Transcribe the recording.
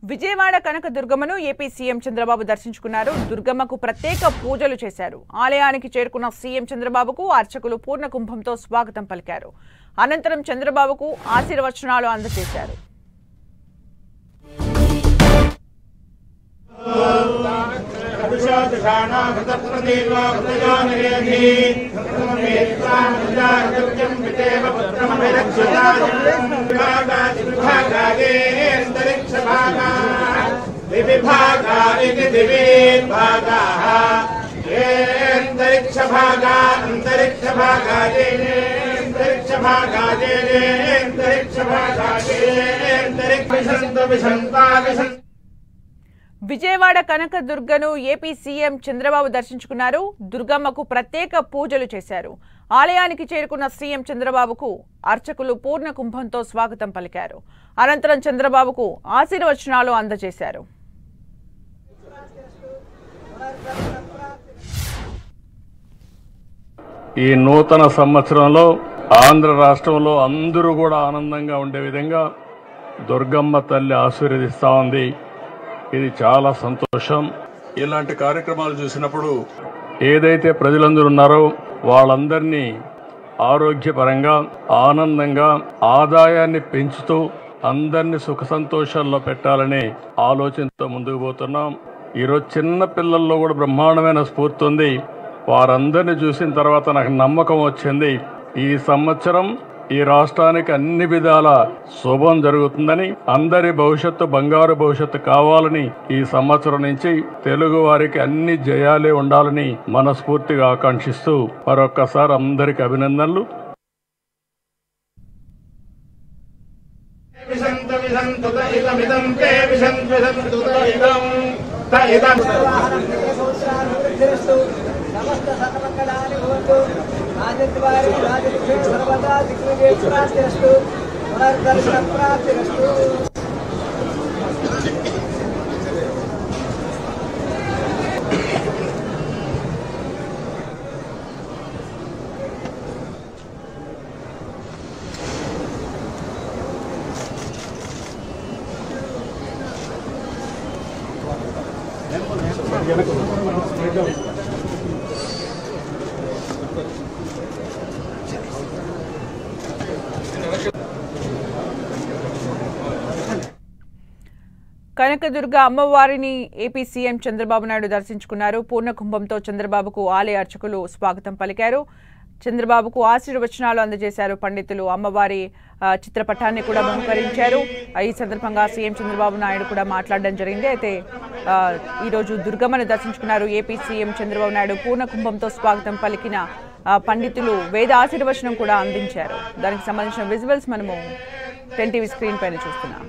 విజయవాడ కనక దుర్గమ్మను AP CM Chandrababu దర్శించుకున్నారు. దుర్గమ్మకు ప్రత్యేక పూజలు చేశారు. ఆలయానికి చేరుకున్న సీఎం చంద్రబాబుకు అర్చకులు పూర్ణ కుంభంతో స్వాగతం పలికారు. అనంతరం చంద్రబాబుకు ఆశీర్వచనాలు అందజేశారు. విజయవాడ కనక దుర్గను ఏపీ సీఎం చంద్రబాబు దర్శించుకున్నారు. దుర్గమ్మకు ప్రత్యేక పూజలు చేశారు. ఆలయానికి చేరుకున్న సీఎం చంద్రబాబుకు అర్చకులు పూర్ణ కుంభంతో స్వాగతం పలికారు. అనంతరం చంద్రబాబుకు ఆశీర్వచనాలు అందజేశారు. ఈ నూతన సంవత్సరంలో ఆంధ్ర రాష్ట్రంలో అందరూ కూడా ఆనందంగా ఉండే విధంగా దుర్గమ్మ తల్లి ఆశీర్వదిస్తా ఉంది. ఇది చాలా సంతోషం. ఇలాంటి కార్యక్రమాలు చూసినప్పుడు ఏదైతే ప్రజలందరూ ఉన్నారో వాళ్ళందరినీ ఆరోగ్యపరంగా ఆనందంగా ఆదాయాన్ని పెంచుతూ అందరినీ సుఖ సంతోషాల్లో పెట్టాలనే ఆలోచనతో ముందుకు పోతున్నాం. ఈరోజు చిన్న పిల్లల్లో కూడా బ్రహ్మాండమైన స్ఫూర్తి ఉంది. వారందరినీ చూసిన తర్వాత నాకు నమ్మకం వచ్చింది, ఈ సంవత్సరం ఈ రాష్ట్రానికి అన్ని విధాల శుభం జరుగుతుందని, అందరి భవిష్యత్తు బంగారు భవిష్యత్తు కావాలని, ఈ సంవత్సరం నుంచి తెలుగు వారికి అన్ని జయాలే ఉండాలని మనస్ఫూర్తిగా ఆకాంక్షిస్తూ మరొక్కసారి అందరికి అభినందనలు. కనకదుర్గ అమ్మవారిని ఏపీ సీఎం చంద్రబాబు నాయుడు దర్శించుకున్నారు. పూర్ణ కుంభంతో చంద్రబాబుకు ఆలయ అర్చకులు స్వాగతం పలికారు. చంద్రబాబుకు ఆశీర్వచనాలు అందజేశారు. పండితులు అమ్మవారి చిత్రపటాన్ని కూడా బహుకరించారు. ఈ సందర్భంగా సీఎం చంద్రబాబు నాయుడు కూడా మాట్లాడడం జరిగింది. అయితే ఈరోజు దుర్గమ్మను దర్శించుకున్నారు. ఏపీ సీఎం చంద్రబాబు నాయుడు పూర్ణ కుంభంతో స్వాగతం పలికిన పండితులు వేద ఆశీర్వచనం కూడా అందించారు. దానికి సంబంధించిన విజువల్స్ మనము 10 టీవీ స్క్రీన్ పైన చూస్తున్నాం.